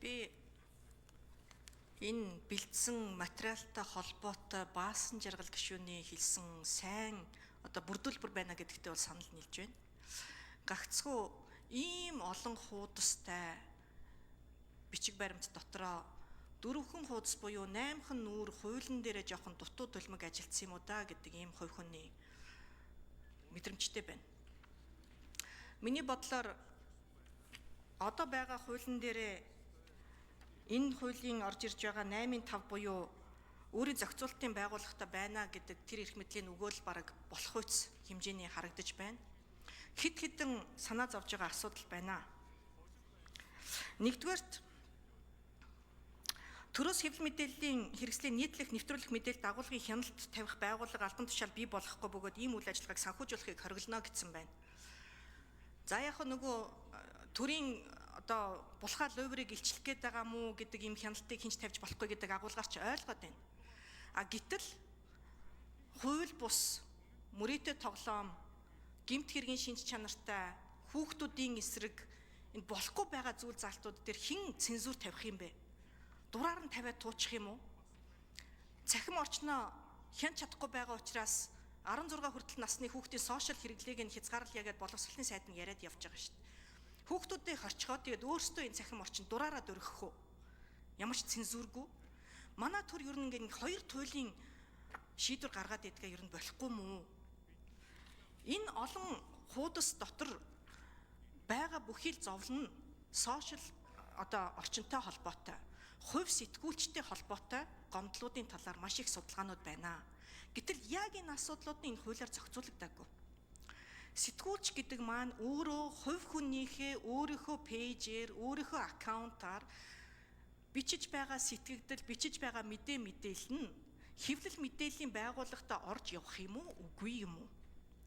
Би энэ бэлдсэн материалтай холбоотой баасан жаргал гишүүний хэлсэн сайн бүрдүүлбэр байна гэдэгтээ бол санал нийлж байна. Гагцхүү ийм олон хуудастай бичиг баримт дотроо 4хэн хуудас буюу 8хэн нүүр хуулийн дээрээ жоохон дутуу төлмөг ажилласан юм уу да гэдэг ийм хувь хүний мэдрэмжтэй байна. Миний бодлоор одоо байгаа хуулийн дээрээ энэ хуулийн орж ирж байгаа 8-5 буюу өөрийн зохицуулалтын байгууллагатай байна гэдэг тэр эрх мэдлийн өгөөл бараг болох үйц хэмжээний харагдаж байна. Хэд хэдэн санаа зовж байгаа асуудал байна. Нэгдүгээрт төрөөс хэвлэл мэдээллийн хэрэгслийн нийтлэх нэвтрүүлэх мэдээлэл дагуулгын хяналт тавих байгууллага албан тушаал бий болохгүй бөгөөд ийм үйл ажиллагааг санхүүжүүлэхийг хориглоно гэсэн байна. За яг нөгөө төрийн булхаа луврыг илчлэх гээд байгаа мүү гэдэг ийм хяналтыг хинч тавьж болохгүй гэдэг агуулгаар ч ойлгоод байна. Гэтэл хууль бус мөрөөдөө тоглоом гэмт хэргийн шинж чанартай хүүхдүүдийн эсрэг энэ болохгүй байгаа зүйл залтууд дээр хэн цензур тавих юм бэ? Дураар нь тавиад туучих юм уу? Цахим орчноо хянч чадахгүй байгаа учраас 16 хүртэл насны хүүхдийн сошиал хэрэглээг нь хязгаарлая гэдээ боловсролын сайд нь яриад явж байгаа шүү дээ. Хүүхдүүдээ хорчгоо тэгээд өөрсдөө энэ цахим орчинд дураараа өргөх үү? Ямар ч цензургүй. Манай төр ер нь ингээд хоёр туйлын шийдвэр гаргаад идгээ ер нь болохгүй мүү? Энэ олон хуудас дотор байгаа бүхий л зовлон сошиал орчинтой холбоотой, хувь сэтгүүлчтэй холбоотой гомдлуудын талаар маш их судалгаанууд байна. Гэтэл яг энэ асуудлуудын энэ хуулиар зохицуулагдаагүй. Сэтгүүлч гэдэг маань өөрөө хувь хүнийхээ өөрийнхөө пэйжээр, өөрийнхөө аккаунтаар бичиж байгаа сэтгэгдэл, бичиж байгаа мэдээлэл нь хэвлэл мэдээллийн байгууллагатай орж явах юм уу, үгүй юм уу?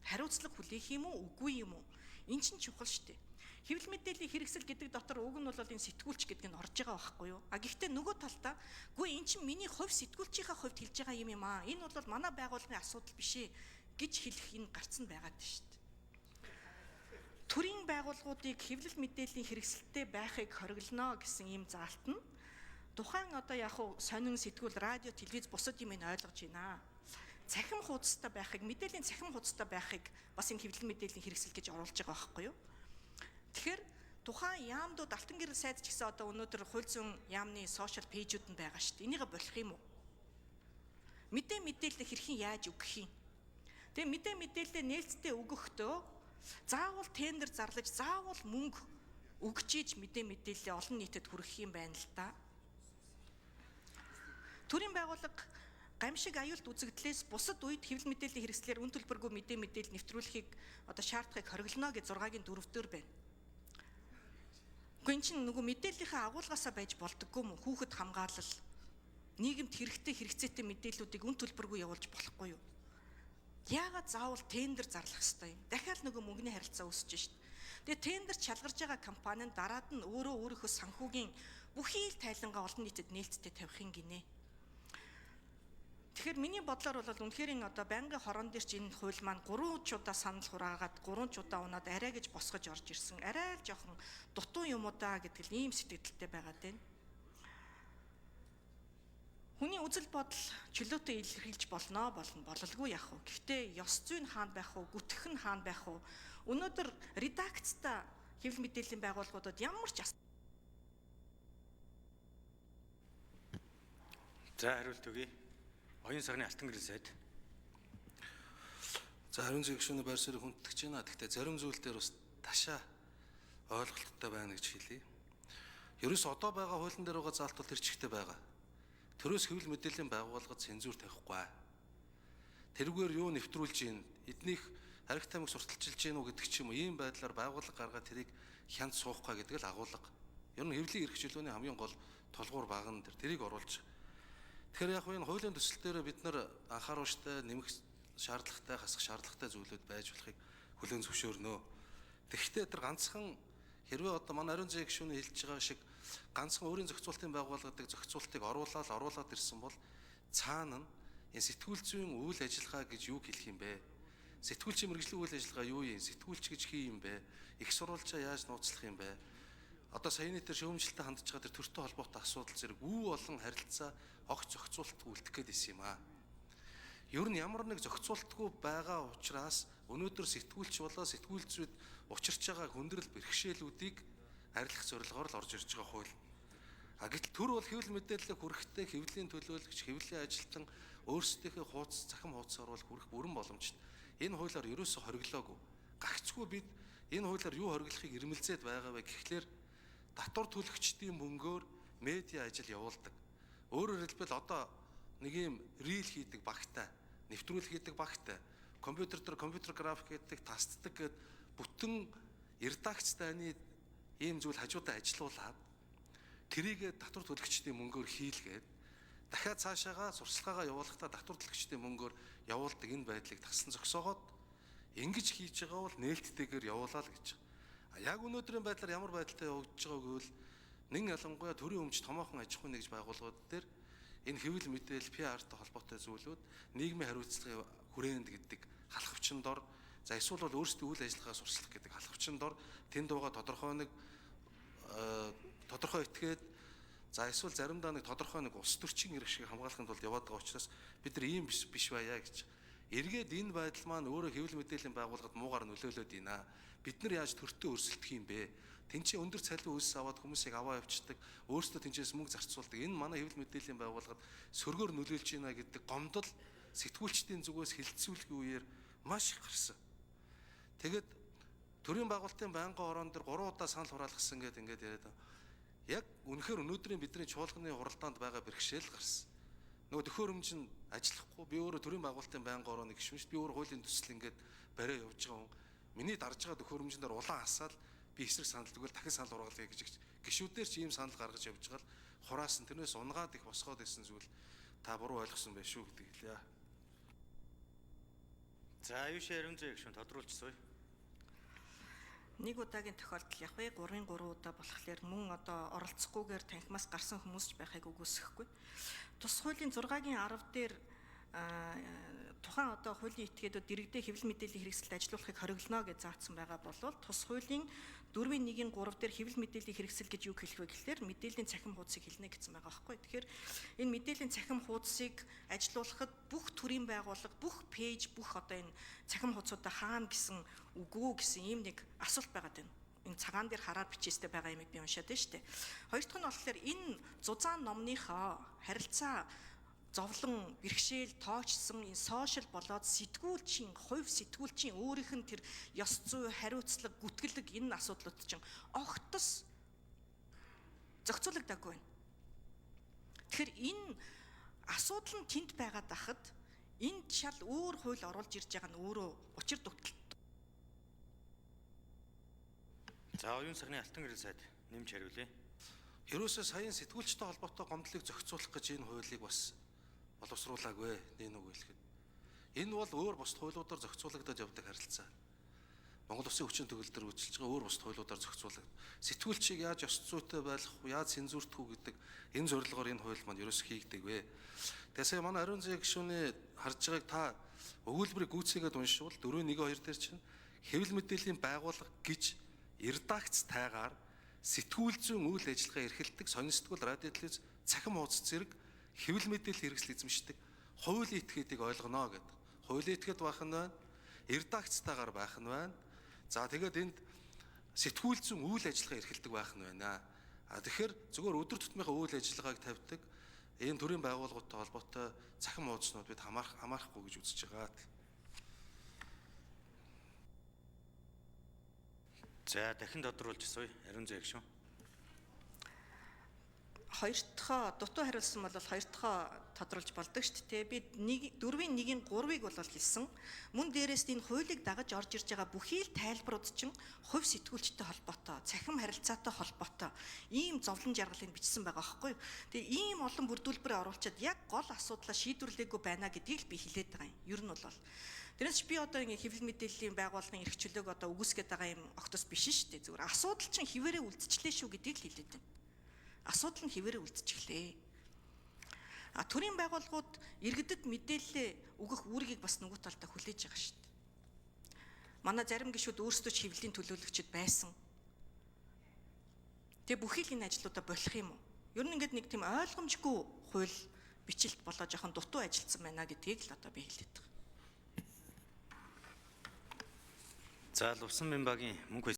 Хариуцлага хүлээх юм уу, үгүй юм уу? Энэ чинь чухал шүү дээ. Хэвлэл мэдээллийн хэрэгсэл гэдэг дотор уг нь бол энэ сэтгүүлч гэдэг нь орж байгаа байхгүй юу? Гэхдээ нөгөө талдаа гүй эн чинь миний хувь сэтгүүлчийнхээ хувьд хэлж байгаа юм аа. Энэ бол манай байгууллагын асуудал биш ээ гэж хэлэх энэ гарц нь байгаад шүү дээ. Төрийн байгууллагуудыг хэвлэл мэдээллийн хэрэгсэлтэй байхыг хориглоно гэсэн ийм заалт нь тухайн яг сонин сэтгүүл, радио, телевиз бусад юм ин ойлгож байна. Цахим хуудастай байхыг, мэдээллийн цахим хуудастай байхыг бас энэ хэвлэл мэдээллийн хэрэгсэл гэж оруулж байгаа байхгүй юу? Тэгэхээр тухайн яамдууд алтан гэрэл сайд ч гэсэн өнөөдөр хууль зүйн яамны сошиал пэйжүүд нь байгаа шүү дээ. Энийг болох юм уу? Мэдээлэл хэрхэн яаж өгөх юм? Тэгээ мэдээлэлээ нээлттэй өгөхдөө заавал тендер зарлаж, заавал мөнгө өгч ийж мэдээлэлээ олон нийтэд хүргэх юм байна л да. Төрийн байгууллага гамшиг аюулт үзэгдлээс бусад үед хэвлэл мэдээллийн хэрэгслээр үн төлбөргүй мэдээлэл нэвтрүүлэхийг шаардахыг хориглоно гэж 6-гийн 4-дөр байна. Гүн чинь нөгөө мэдээллийнхээ агуулгасаа байж болдоггүй мө хүүхэд хамгаалал нийгэмд хэрэгцээтэй мэдээллүүдийг үн төлбөргүй явуулж болохгүй юу? Яагаад заавал тендер зарлах ёстой юм? Дахиад нөгөө мөнгөний харилцаа үүсэж шít. Тэгээ тендер чалгарж байгаа компани нь дараад нь өөрийнхөө санхүүгийн бүхий л тайлангаа олон нийтэд нээлттэй тавихын гинэ. Тэгэхээр миний бодлоор бол үнэхээр байнгын хорон дээр ч энэ хууль маань 3 удаа санал хураагаад 3 удаа унаад арай гэж босгож орж ирсэн. Арай л жоохон дутуу юм уу да гэдэг л ийм сэтгэлдэлтэй байгаад байна. Хүний үзэл бодол чөлөөтэй илэрхийлж бололгүй яах вэ? Гэхдээ ёс зүйн хаана байх вэ? Гүтгэх нь хаана байх вэ? Өнөөдөр редакцтай хэвлэл мэдээллийн байгууллагуудад ямар ч хариулт өгье. Оюун сарны алтан гэрэл сайд. За хариун зүйн гишүүний байр суурийг хүндэтгэж байна. Гэхдээ зарим зүйл дээр бас ташаа ойлголттой байна гэж хэлье. Ерөөс одоо байгаа хуулийн дээр байгаа заалт бол тэр чигтээ байгаа. Төрөөс хэвлэл мэдээллийн байгууллагад цензур тавихгүй. Тэрүүгээр юу нэвтрүүлж гин, эднийх харигтай мөнгө сурталчилж гин үү гэдэг ч юм уу ийм байдлаар байгууллага гаргаад тэрийг хянд суухгүй гэдэг л агуулга. Ер нь хэвлэлийн эрх чөлөөний хамгийн гол тулгуур баг нь тэрийг оруулж. Тэгэхээр энэ хуулийн төсөл дээр бид нар анхааруулжтай нэмэх шаардлагатай, хасах шаардлагатай зүйлүүд байж болохыг хүлээн зөвшөөрнө. Тэгэхдээ тэр ганцхан хэрвээ манай ариун зүйн гишүүний хэлж байгаа шиг ганцхан өөрийн зохицуулалтын байгууллагадаг зохицуултыг оруулаад ирсэн бол цаана нь энэ сэтгүүл зүйн үйл ажиллагаа гэж юу хэлэх юм бэ? Сэтгүүлчийн мэргэжлийн үйл ажиллагаа юу юм? Сэтгүүлч гэж хий юм бэ? Их сурвалжаа яаж нууцлах юм бэ? одоо саяны тэр шүүмжлэлтэй хандж байгаа тэр төртөө холбоотой асуудал зэрэг үе болон харилцаа огт зохицуулалтгүй үлдэх гээд исэн юм аа. Ер нь ямар нэг зохицуултгүй байгаа учраас өнөөдөр сэтгүүлч болоо сэтгүүлчүүд учирч байгаа хүндрэл бэрхшээлүүдийг арилгах зорилгоор л орж ирж байгаа хууль. Гэтэл төр бол хэвлэл мэдээлэл хүрэхтэй хэвлэлийн төлөөлөгч, хэвлэлийн ажилтан өөрсдийнхээ захим хуудасаар бол хүрэх бүрэн боломжтой. Энэ хуулиар ерөөсө хориглоогүй. Гагцгүй бид энэ хуулиар юу хориглохыг ирмэлзээд байгаа вэ гэхлээр татвар төлөгчдийн мөнгөөр медиа ажил явуулдаг. Өөрөөр хэлбэл одоо нэг юм рил хийдэг багтай, нэвтрүүлэг хийдэг багтай, компьютер дээр компьютер график хийдэг, тастдаг гэд бүтэн редакц таны ийм зүйл хажуудаа ажилуулад тэрийг татвар төлөгчдийн мөнгөөр хийлгээд дахиад цаашаага сурчлагаагаа явуулахдаа татвар төлөгчдийн мөнгөөр явуулдаг энэ байдлыг тасан зогсоогоод ингэж хийж байгаа бол нээлттэйгээр явуулаа л гэж. Яг өнөөдрийн байдлаар ямар байдалтай явагдаж байгааг гэвэл нэн ялангуяа төрийн өмч томоохон аж ахуйн нэгж байгууллагууд дээр энэ хэвлэл мэдээлэл PR-тай холбоотой зүйлүүд нийгмийн хариуцлагын хүрээнд гэдэг халахвчин дор за эсвэл бол өөрсдийн үйл ажиллагаа сурчлах гэдэг халахвчин дор тэнд байгаа тодорхой этгээд за эсвэл заримдаа нэг тодорхой нэг улс төрчийн эрх шиг хамгаалахын тулд яваад байгаа учраас бид нар ийм биш байя гэж. Эргээд энэ байдал маань өөрөө хэвлэл мэдээллийн байгууллагад муугар нөлөөлөд ийна. Бид нар яаж төртөө өрсөлдөх юм бэ? Тэнцээ өндөр цалин үйлс аваад хүмүүсийг аваа явчихдаг, өөрсдөө тэнцээс мөнгө зарцуулдаг. Энэ манай хэвлэл мэдээллийн байгууллагад сөргөөр нөлөөлж ийна гэдэг гомдол сэтгүүлчдийн зүгээс хилцүүлгийн үеэр маш их гарсан. Тэгэд төрийн байгуулалтын байнгын орон дээр 3 удаа санал хураалгасан гэдэг ингээд яриад яг үнэхээр өнөөдрийн бидний чуулганы хуралдаанд байгаа бэрхшээл гарсан. Нөгөө төхөөрөмж нь ажиллахгүй би өөрөө төрийн байгуулалтын байнгын орооны гишүүн шүү. Би өөрөө хуулийн төсөл ингээд барай явж байгаа хүн. Миний дарж байгаа төхөөрөмжн дээр улаан асаал би эсрэг санал тэгвэл дахин санал ургалъя гэж гишүүдээр ч ийм санал гаргаж явж байгаа л хураасан тэрнээс унгаад их босгоод исэн зүйл та буруу ойлгосон байх шүү гэдэг хэлье. За юу ширэмзээ гişүн тодруулчихсоё. Нэг удаагийн тохиолдол яг вэ 3 удаа болохоор мөн одоо оролцохгүйгээр танхимаас гарсан хүмүүс ч байхыг үгүйсэхгүй. Тус хуулийн 6-гийн 10 дээр тухайн одоо хуулийн этгээдүүд дэрэгдээ хэвлэл мэдээллийн хэрэгсэлд ажилуулахыг хориглоно гэж заасан байгаа бол тус хуулийн 4-1-ийн 3 дээр хэвлэл мэдээллийн хэрэгсэл гэж юу хэлэх вэ гэхээр мэдээллийн цахим хуудсыг хэлнэ гэсэн байгаа байхгүй. Тэгэхээр энэ мэдээллийн цахим хуудсыг ажилуулахад бүх төрийн байгууллага, бүх пэйж, бүх одоо энэ цахим хуудсуудаа хаана гэсэн үгөө гэсэн ийм нэг асуулт байгаад байна. Энэ цагаан дээр хараад бичээстэй байгаа юмыг би уншаад байна шүү дээ. Хоёр дахь нь болохоор энэ зузаан номныхоо харилцаа зовлон бэрхшээл тоочсон энэ сошиал болоод хувь сэтгүүлчийн өөрийнх нь тэр ёс зүй хариуцлага гүтгэлэг энэ асуудлууд чинь огтос зохицуулагдаагүй байна. Тэгэхээр энэ асуудал нь тэнд байгаад ахад энд шал өөр хууль оруулж ирж байгаа нь өөрөө учир дутал. За оюун сахны алтан гэрэл сайд нэмж хариулъя. Ерөөсөө саяын сэтгүүлчтэй холбоотой гомдлыг зохицуулах гэж энэ хуулийг бас боловсруулаагүй нэг үг хэлэхэд. Энэ бол өөр бус хуулиудаар зохицуулагдаад явдаг харилцаа. Монгол Улсын хүчин төгөл төр үйлчилж байгаа өөр бус хуулиудаар зохицуулагдав. Сэтгүүлчийг яаж ёс зүйтэй байлгах вэ, яаж цензуртах үү гэдэг энэ зорилгоор энэ хууль маань ерөөсөө хийгдэг вэ. Тэгээс манай ариун зээг гишүүний харж байгааг та өгүүлбэрийг гүйцээгээд уншвал 4-1-2 дээр чинь хэвлэл мэдээллийн байгууллага гэж редакц тайгаар сэтгүүл зүйн үйл ажиллагаа эрхэлдэг сонирсдгол радио телевиз цахим хуудас зэрэг хэвлэл мэдээлэл хэрэгсэл эзэмшдэг хуулийн этгээдийг ойлгоно гэдэг. Хуулийн этгээд байх нь байна. Редакцтайгаар байх нь байна. За тэгээд энд сэтгүүл зүйн үйл ажиллагаа эрхэлдэг байх нь байна. Тэгэхээр зөвхөн өдөр тутмынхаа үйл ажиллагааг тавьдаг энэ төрлийн байгууллагуудтай холбоотой цахим хуудаснууд бид хамаарахгүй гэж үзэж байгаа. За дахин тодруулчихсоё. Ариун зээг шүү. Хоёр дахь дутуу хариулсан бол хоёр дахь тодруулж болдог шүү дээ. Би 4-1-ийн 3-ыг бол хэлсэн. Мөн дээрээс энэ хуулийг дагаж орж ирж байгаа бүхий л тайлбарууд чинь хувь сэтгүүлчтэй холбоотой, цахим харилцаатай холбоотой ийм зовлон жаргалыг бичсэн байгаа байхгүй юу. Тэгээ ийм олон бүрдүүлбэрээ оруулчаад яг гол асуудлаа шийдвэрлээгүй байна гэдгийг л би хэлээд байгаа юм. Ер нь бол тэрнээс би одоо ингэ хэвлэл мэдээллийн байгууллагын эрх чөлөөг одоо үгүйсгээд байгаа юм огтос биш шүү дээ. Зүгээр асуудал чинь хിവэрээ үлдчихлээ шүү гэдгийг л хэлээд байна. Асуудал нь хിവэрээ үлдчихлээ. Төрийн байгууллагууд иргэдэд мэдээлэл өгөх үүргийг бас нөгөө талдаа хүлээж байгаа шүү дээ. Манай зарим гишүүд өөрсдөө ч хэвлэлийн төлөөлөгчд байсан. Тэгээ бүхий л энэ ажлуудаа болох юм уу? Ер нь ингээд нэг тийм ойлгомжгүй хууль бичлэлт болоо жоохон дутуу ажилласан байна гэдгийг л одоо би хэлээд байгаа. За Лувсан Бямбагийн мөнгө